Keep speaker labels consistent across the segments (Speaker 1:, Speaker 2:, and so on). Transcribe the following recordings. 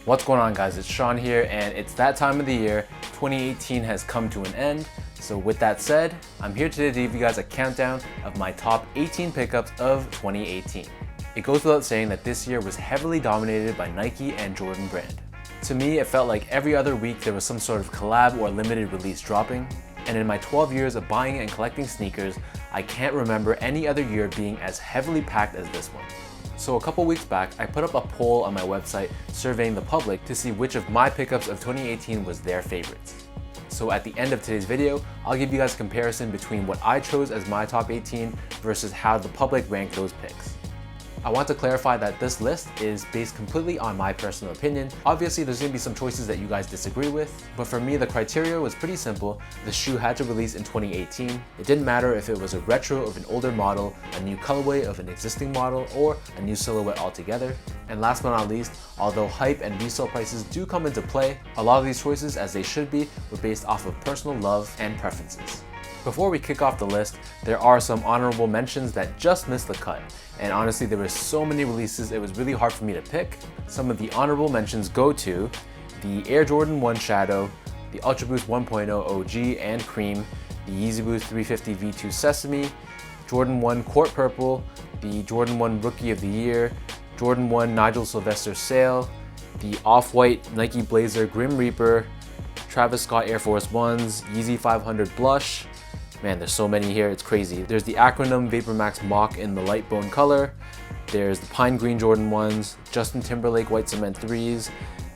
Speaker 1: What's going on, guys? It's Sean here, and it's that time of the year. 2018 has come to an end. So with that said, I'm here today to give you guys a countdown of my top 18 pickups of 2018. It goes without saying that this year was heavily dominated by Nike and Jordan Brand. To me, it felt like every other week there was some sort of collab or limited release dropping. And in my 12 years of buying and collecting sneakers, I can't remember any other year being as heavily packed as this one. So a couple weeks back, I put up a poll on my website surveying the public to see which of my pickups of 2018 was their favorites. So at the end of today's video, I'll give you guys a comparison between what I chose as my top 18 versus how the public ranked those picks. I want to clarify that this list is based completely on my personal opinion. Obviously, there's going to be some choices that you guys disagree with, but for me, the criteria was pretty simple. The shoe had to release in 2018. It didn't matter if it was a retro of an older model, a new colorway of an existing model, or a new silhouette altogether. And last but not least, although hype and resale prices do come into play, a lot of these choices, as they should be, were based off of personal love and preferences. Before we kick off the list, there are some honorable mentions that just missed the cut. And honestly, there were so many releases, it was really hard for me to pick. Some of the honorable mentions go to the Air Jordan 1 Shadow, the Ultra Boost 1.0 OG and Cream, the Yeezy Boost 350 V2 Sesame, Jordan 1 Court Purple, the Jordan 1 Rookie of the Year, Jordan 1 Nigel Sylvester Sale, the Off-White Nike Blazer Grim Reaper, Travis Scott Air Force Ones, Yeezy 500 Blush. Man, there's so many here, it's crazy. There's the Acronym Vapor Max Mock in the light bone color. There's the Pine Green Jordan 1s, Justin Timberlake White Cement 3s,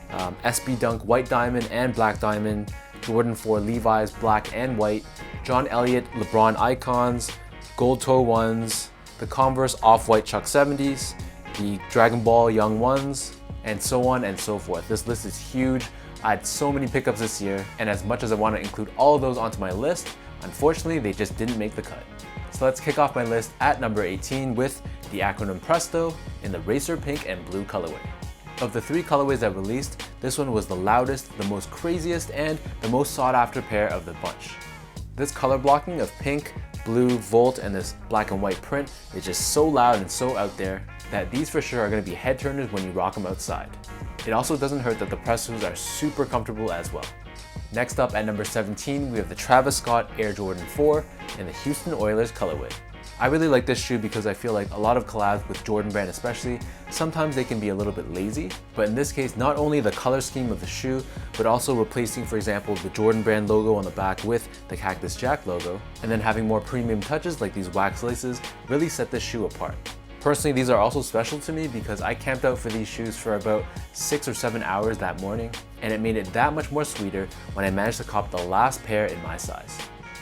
Speaker 1: SB Dunk White Diamond and Black Diamond, Jordan 4 Levi's Black and White, John Elliott LeBron Icons, Gold Toe 1s, the Converse Off-White Chuck 70s, the Dragon Ball Young 1s, and so on and so forth. This list is huge. I had so many pickups this year, and as much as I want to include all of those onto my list, unfortunately, they just didn't make the cut. So let's kick off my list at number 18 with the Acronym Presto in the Racer Pink and Blue colorway. Of the three colorways that released, this one was the loudest, the most craziest, and the most sought after pair of the bunch. This color blocking of pink, blue, volt, and this black and white print is just so loud and so out there that these for sure are going to be head turners when you rock them outside. It also doesn't hurt that the Prestos are super comfortable as well. Next up at number 17, we have the Travis Scott Air Jordan 4 in the Houston Oilers colorway. I really like this shoe because I feel like a lot of collabs with Jordan Brand especially, sometimes they can be a little bit lazy, but in this case, not only the color scheme of the shoe, but also replacing, for example, the Jordan Brand logo on the back with the Cactus Jack logo, and then having more premium touches like these wax laces really set this shoe apart. Personally, these are also special to me because I camped out for these shoes for about 6 or 7 hours that morning, and it made it that much more sweeter when I managed to cop the last pair in my size.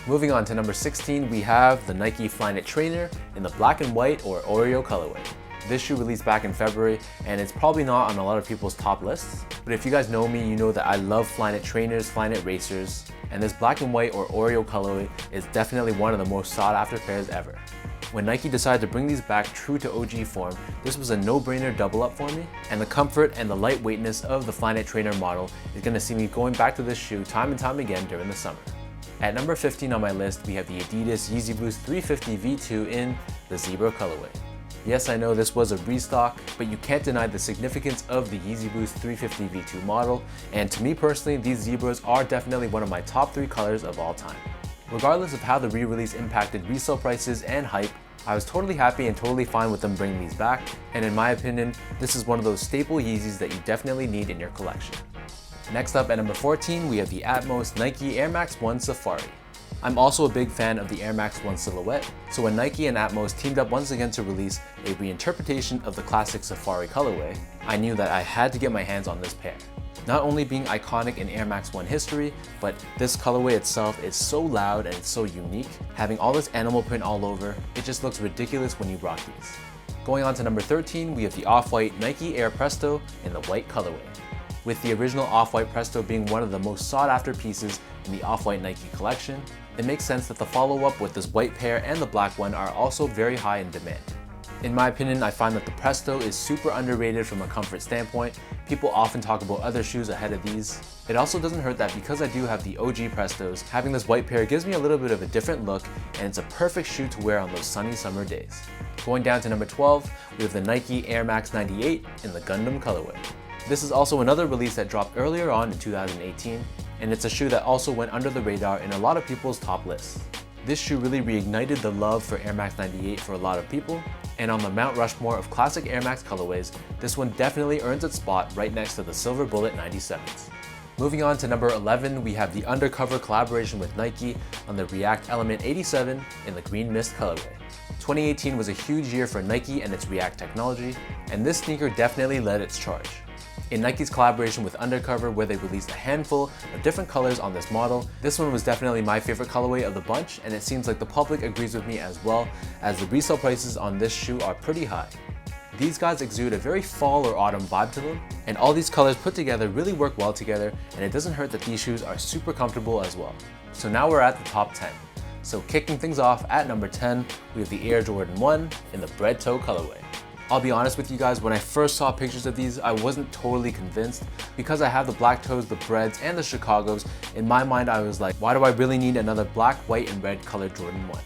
Speaker 1: Moving on to number 16, we have the Nike Flyknit Trainer in the black and white or Oreo colorway. This shoe released back in February, and it's probably not on a lot of people's top lists, but if you guys know me, you know that I love Flyknit trainers, Flyknit racers, and this black and white or Oreo colorway is definitely one of the most sought after pairs ever. When Nike decided to bring these back true to OG form, this was a no-brainer double up for me, and the comfort and the lightweightness of the Flyknit Trainer model is going to see me going back to this shoe time and time again during the summer. At number 15 on my list, we have the Adidas Yeezy Boost 350 V2 in the Zebra colorway. Yes, I know this was a restock, but you can't deny the significance of the Yeezy Boost 350 V2 model, and to me personally, these Zebras are definitely one of my top 3 colors of all time. Regardless of how the re-release impacted resale prices and hype, I was totally happy and totally fine with them bringing these back, and in my opinion, this is one of those staple Yeezys that you definitely need in your collection. Next up at number 14, we have the Atmos Nike Air Max 1 Safari. I'm also a big fan of the Air Max 1 silhouette, so when Nike and Atmos teamed up once again to release a reinterpretation of the classic Safari colorway, I knew that I had to get my hands on this pair. Not only being iconic in Air Max 1 history, but this colorway itself is so loud and it's so unique. Having all this animal print all over, it just looks ridiculous when you rock these. Going on to number 13, we have the Off-White Nike Air Presto in the white colorway. With the original Off-White Presto being one of the most sought after pieces in the Off-White Nike collection, it makes sense that the follow-up with this white pair and the black one are also very high in demand. In my opinion, I find that the Presto is super underrated from a comfort standpoint. People often talk about other shoes ahead of these. It also doesn't hurt that because I do have the OG Prestos, having this white pair gives me a little bit of a different look, and it's a perfect shoe to wear on those sunny summer days. Going down to number 12, we have the Nike Air Max 98 in the Gundam colorway. This is also another release that dropped earlier on in 2018, and it's a shoe that also went under the radar in a lot of people's top lists. This shoe really reignited the love for Air Max 98 for a lot of people, and on the Mount Rushmore of classic Air Max colorways, this one definitely earns its spot right next to the Silver Bullet 97s. Moving on to number 11, we have the Undercover collaboration with Nike on the React Element 87 in the Green Mist colorway. 2018 was a huge year for Nike and its React technology, and this sneaker definitely led its charge. In Nike's collaboration with Undercover, where they released a handful of different colors on this model, this one was definitely my favorite colorway of the bunch, and it seems like the public agrees with me as well, as the resale prices on this shoe are pretty high. These guys exude a very fall or autumn vibe to them, and all these colors put together really work well together, and it doesn't hurt that these shoes are super comfortable as well. So now we're at the top 10. So kicking things off at number 10, we have the Air Jordan 1 in the Bred Toe colorway. I'll be honest with you guys, when I first saw pictures of these, I wasn't totally convinced. Because I have the black toes, the Breds, and the Chicagos, in my mind I was like, why do I really need another black, white, and red colored Jordan 1?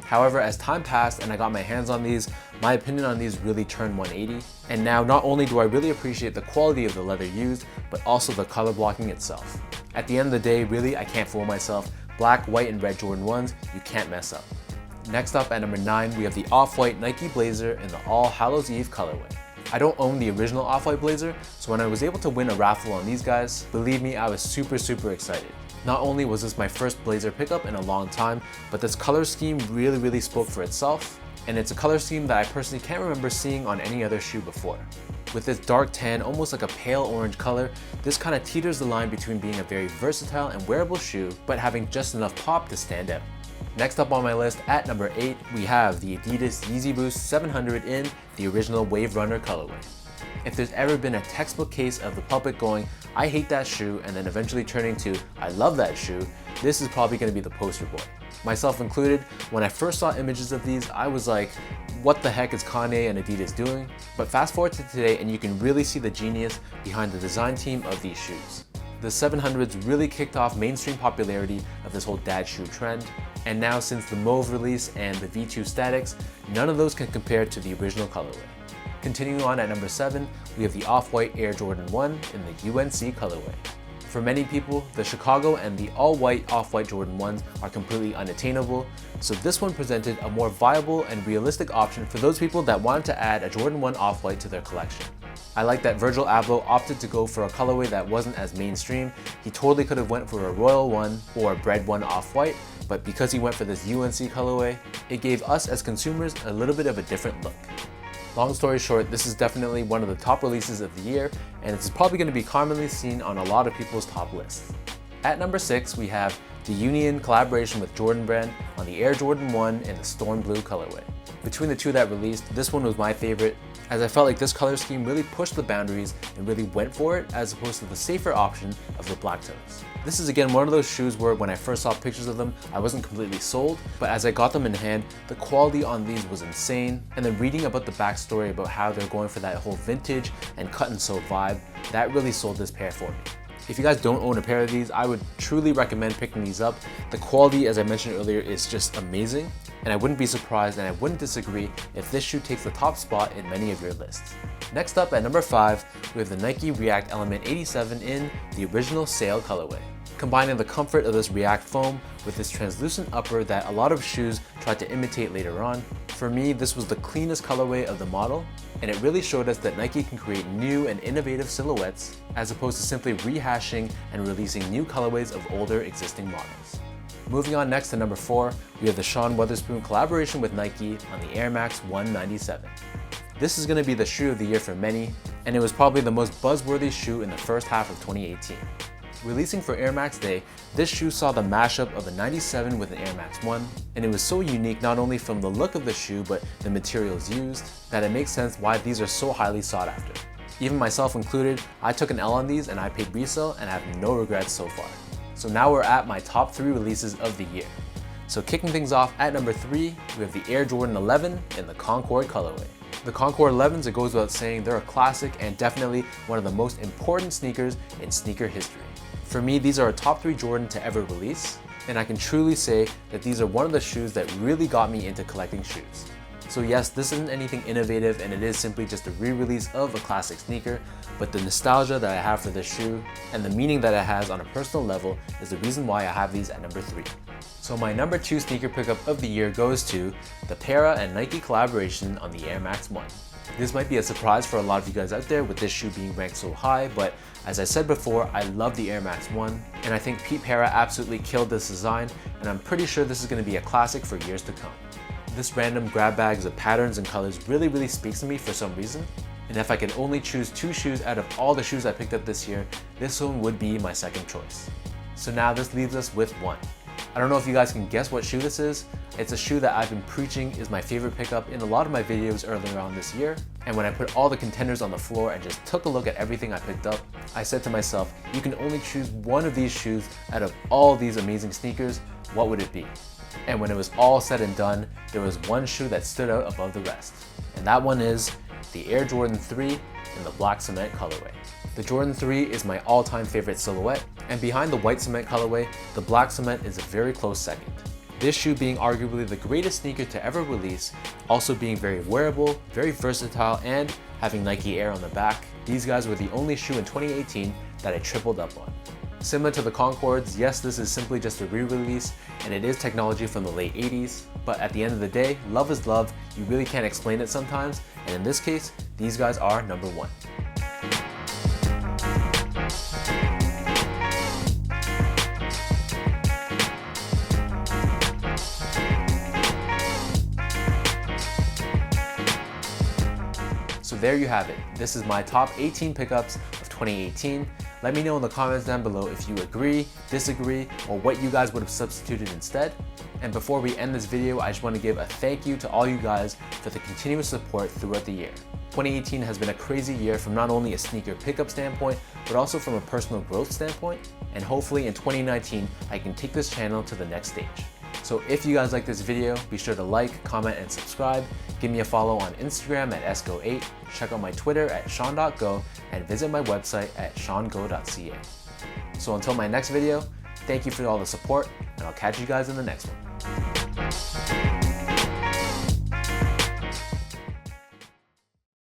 Speaker 1: However, as time passed and I got my hands on these, my opinion on these really turned 180. And now not only do I really appreciate the quality of the leather used, but also the color blocking itself. At the end of the day, really, I can't fool myself. Black, white, and red Jordan 1s, you can't mess up. Next up at number 9, we have the Off-White Nike Blazer in the All Hallows Eve colorway. I don't own the original Off-White Blazer, so when I was able to win a raffle on these guys, believe me, I was super excited. Not only was this my first Blazer pickup in a long time, but this color scheme really spoke for itself, and it's a color scheme that I personally can't remember seeing on any other shoe before. With this dark tan, almost like a pale orange color, this kind of teeters the line between being a very versatile and wearable shoe, but having just enough pop to stand out. Next up on my list at number 8, we have the Adidas Yeezy Boost 700 in the original Wave Runner colorway. If there's ever been a textbook case of the public going, I hate that shoe, and then eventually turning to, I love that shoe, this is probably going to be the poster boy. Myself included, when I first saw images of these, I was like, what the heck is Kanye and Adidas doing? But fast forward to today and you can really see the genius behind the design team of these shoes. The 700s really kicked off mainstream popularity of this whole dad shoe trend, and now since the Mauve release and the V2 Statics, none of those can compare to the original colorway. Continuing on at number 7, we have the Off-White Air Jordan 1 in the UNC colorway. For many people, the Chicago and the all-white Off-White Jordan 1s are completely unattainable, so this one presented a more viable and realistic option for those people that wanted to add a Jordan 1 Off-White to their collection. I like that Virgil Abloh opted to go for a colorway that wasn't as mainstream. He totally could have went for a Royal 1 or a Bred 1 Off-White, but because he went for this UNC colorway, it gave us as consumers a little bit of a different look. Long story short, this is definitely one of the top releases of the year, and it's probably going to be commonly seen on a lot of people's top lists. At number 6, we have the Union collaboration with Jordan Brand on the Air Jordan 1 in the Storm Blue colorway. Between the two that released, this one was my favorite, as I felt like this color scheme really pushed the boundaries and really went for it, as opposed to the safer option of the black toes. This is again one of those shoes where when I first saw pictures of them, I wasn't completely sold, but as I got them in hand, the quality on these was insane, and then reading about the backstory about how they're going for that whole vintage and cut and sew vibe, that really sold this pair for me. If you guys don't own a pair of these, I would truly recommend picking these up. The quality, as I mentioned earlier, is just amazing, and I wouldn't be surprised and I wouldn't disagree if this shoe takes the top spot in many of your lists. Next up at number 5, we have the Nike React Element 87 in the original Sail colorway. Combining the comfort of this React foam with this translucent upper that a lot of shoes tried to imitate later on, for me this was the cleanest colorway of the model, and it really showed us that Nike can create new and innovative silhouettes as opposed to simply rehashing and releasing new colorways of older existing models. Moving on next to number 4, we have the Sean Wotherspoon collaboration with Nike on the Air Max 197. This is going to be the shoe of the year for many, and it was probably the most buzzworthy shoe in the first half of 2018. Releasing for Air Max Day, this shoe saw the mashup of the 97 with an Air Max 1, and it was so unique not only from the look of the shoe but the materials used, that it makes sense why these are so highly sought after. Even myself included, I took an L on these and I paid resale and I have no regrets so far. So now we're at my top 3 releases of the year. So kicking things off at number 3, we have the Air Jordan 11 in the Concord colorway. The Concord 11s, it goes without saying, they're a classic and definitely one of the most important sneakers in sneaker history. For me, these are a top 3 Jordan to ever release, and I can truly say that these are one of the shoes that really got me into collecting shoes. So yes, this isn't anything innovative and it is simply just a re-release of a classic sneaker, but the nostalgia that I have for this shoe and the meaning that it has on a personal level is the reason why I have these at number 3. So my number 2 sneaker pickup of the year goes to the Para and Nike collaboration on the Air Max 1. This might be a surprise for a lot of you guys out there with this shoe being ranked so high, but as I said before, I love the Air Max 1, and I think Pete Para absolutely killed this design, and I'm pretty sure this is going to be a classic for years to come. This random grab bags of patterns and colors really speaks to me for some reason, and if I could only choose 2 shoes out of all the shoes I picked up this year, this one would be my second choice. So now this leaves us with 1. I don't know if you guys can guess what shoe this is. It's a shoe that I've been preaching is my favorite pickup in a lot of my videos earlier on this year. And when I put all the contenders on the floor and just took a look at everything I picked up, I said to myself, you can only choose one of these shoes out of all these amazing sneakers, what would it be? And when it was all said and done, there was one shoe that stood out above the rest. And that one is the Air Jordan 3 in the black cement colorway. The Jordan 3 is my all-time favorite silhouette, and behind the white cement colorway, the black cement is a very close second. This shoe being arguably the greatest sneaker to ever release, also being very wearable, very versatile, and having Nike Air on the back, these guys were the only shoe in 2018 that I tripled up on. Similar to the Concords, yes, this is simply just a re-release, and it is technology from the late 80s, but at the end of the day, love is love, you really can't explain it sometimes, and in this case, these guys are number 1. So there you have it. This is my top 18 pickups of 2018. Let me know in the comments down below if you agree, disagree, or what you guys would have substituted instead. And before we end this video, I just want to give a thank you to all you guys for the continuous support throughout the year. 2018 has been a crazy year from not only a sneaker pickup standpoint, but also from a personal growth standpoint. And hopefully in 2019, I can take this channel to the next stage. So if you guys like this video, be sure to like, comment, and subscribe. Give me a follow on Instagram at esco8, check out my Twitter at sean.go, and visit my website at seango.ca. So until my next video, thank you for all the support, and I'll catch you guys in the next one.